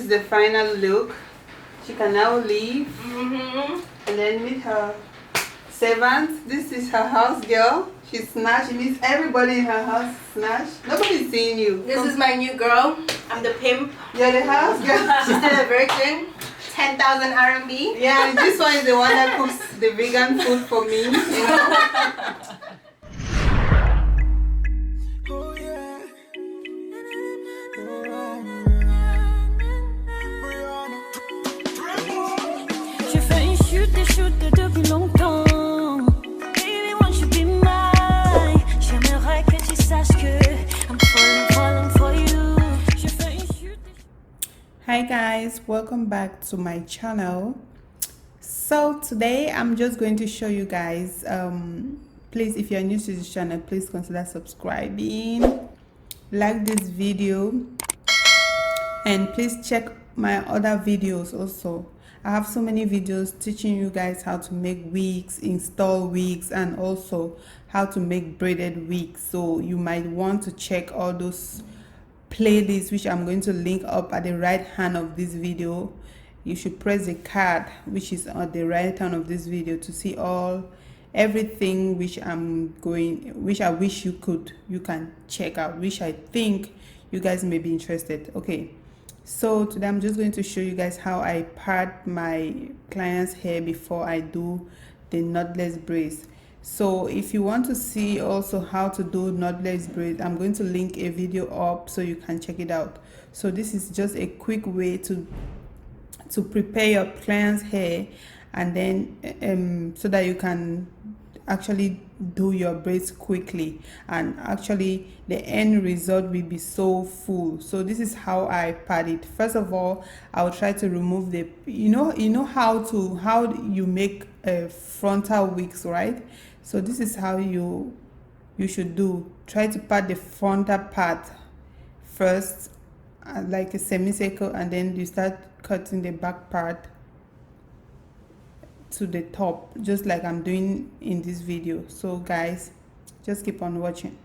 is the final look. She can now leave and then meet her servants. This is her house girl. She's snatched. She meets everybody in her house snatched. Nobody's seeing you. This is my new girl. I'm the pimp. You're the house girl. She's still a virgin. 10,000 RMB. Yeah, and this one is the one that cooks the vegan food for me. You know? J'ai fait une chute depuis longtemps. Baby, won't you be mine? J'aimerais que tu saches que I'm falling for you. J'ai fait une chute. Hi guys, welcome back to my channel. So today I'm just going to show you guys, please, if you're new to this channel, please consider subscribing, like this video, and please check my other videos also. I have so many videos teaching you guys how to make wigs, install wigs, and also how to make braided wigs. So you might want to check all those playlists, which I'm going to link up at the right hand of this video. You should press the card which is on the right hand of this video to see everything which I wish you can check out, which I think you guys may be interested. Okay, so today I'm just going to show you guys how I part my client's hair before I do the knotless braids. So if you want to see also how to do knotless braids, I'm going to link a video up so you can check it out. So this is just a quick way to prepare your client's hair, and then so that you can actually do your braids quickly, and actually the end result will be so full. So this is how I part it. First of all, I'll try to remove the you know how you make frontal wigs, right? So this is how you should do. Try to part the frontal part first, like a semicircle, and then you start cutting the back part to the top, just like I'm doing in this video. So guys, just keep on watching.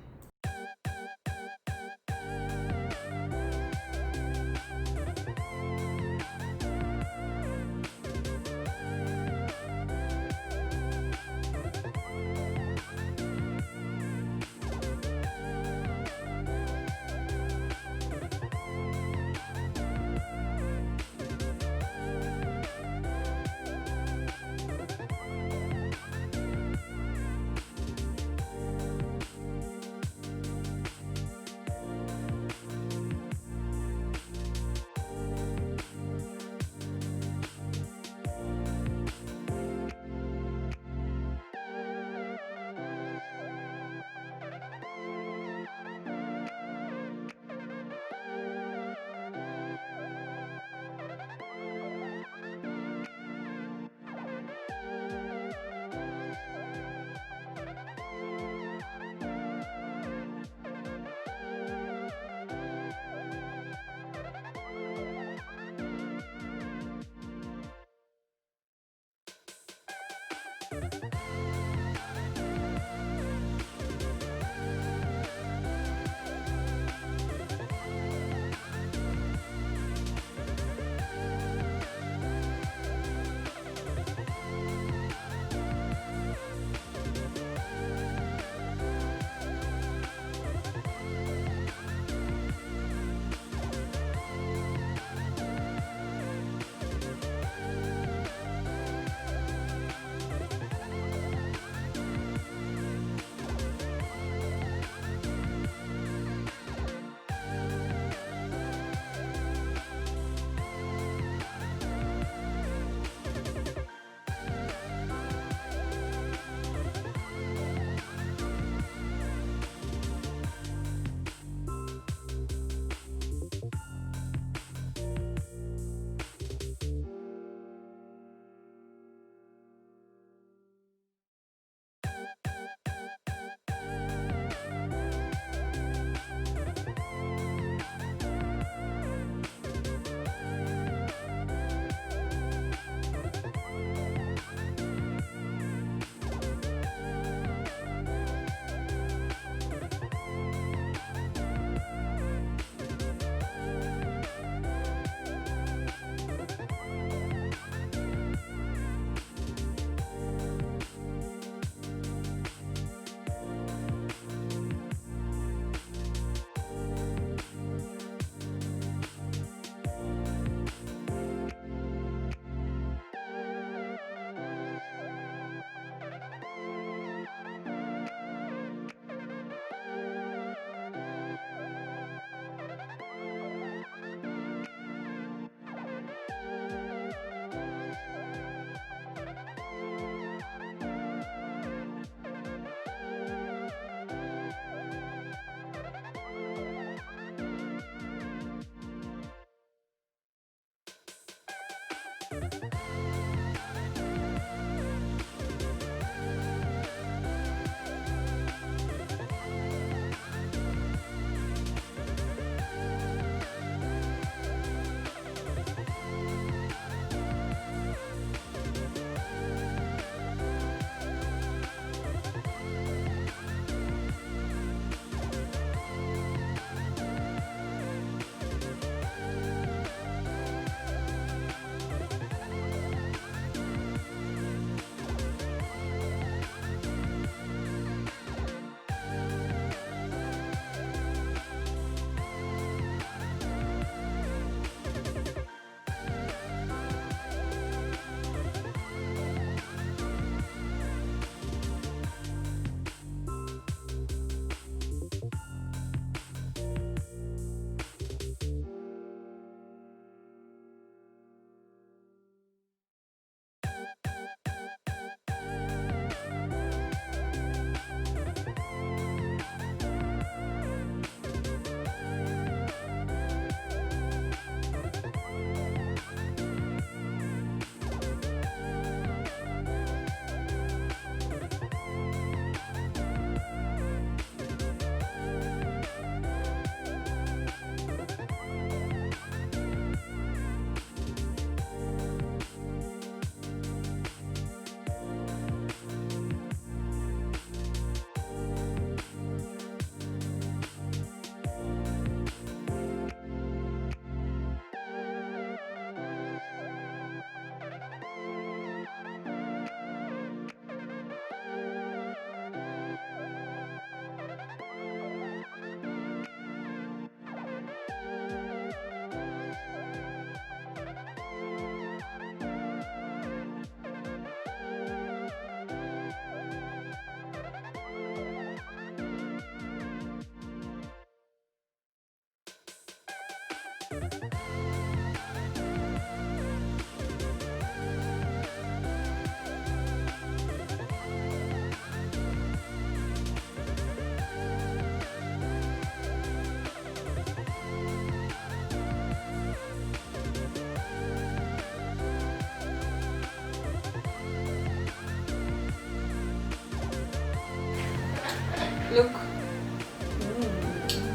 Look,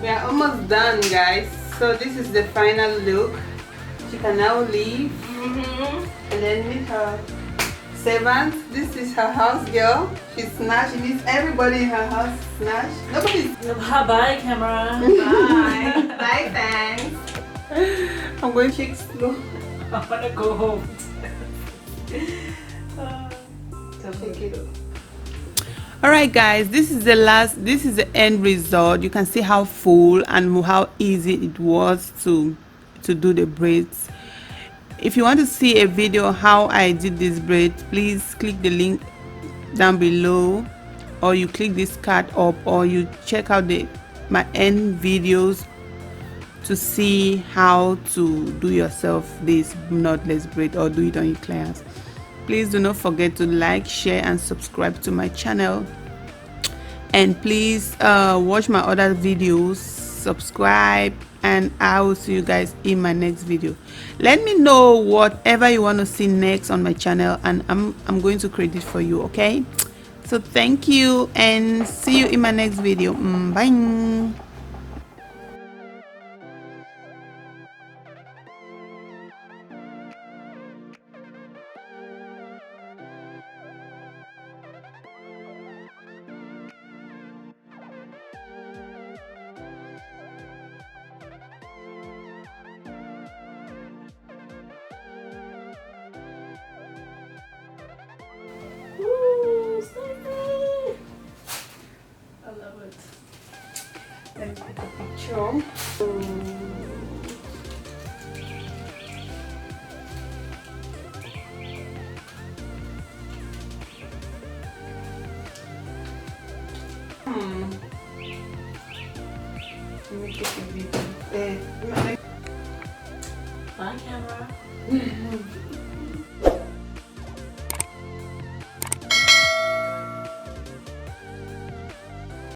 we are almost done, guys. So this is the final look. She can now leave and then meet her servants. This is her house girl. She's snatched. She needs everybody in her house snatched. Nobody's. Bye, camera. Bye. Bye, thanks. I'm going to shake slow. I'm gonna go home. Shake it up. Alright guys, this is the end result. You can see how full and how easy it was to do the braids. If you want to see a video how I did this braid, please click the link down below, or you click this card up, or you check out my end videos to see how to do yourself this knotless braid, or do it on your clients. Please do not forget to like, share and subscribe to my channel, and please watch my other videos, subscribe, and I will see you guys in my next video. Let me know whatever you want to see next on my channel, and I'm going to create it for you. Okay, so thank you and see you in my next video. Bye. I love it. Let me take a picture. Let me take a video. Bye, camera.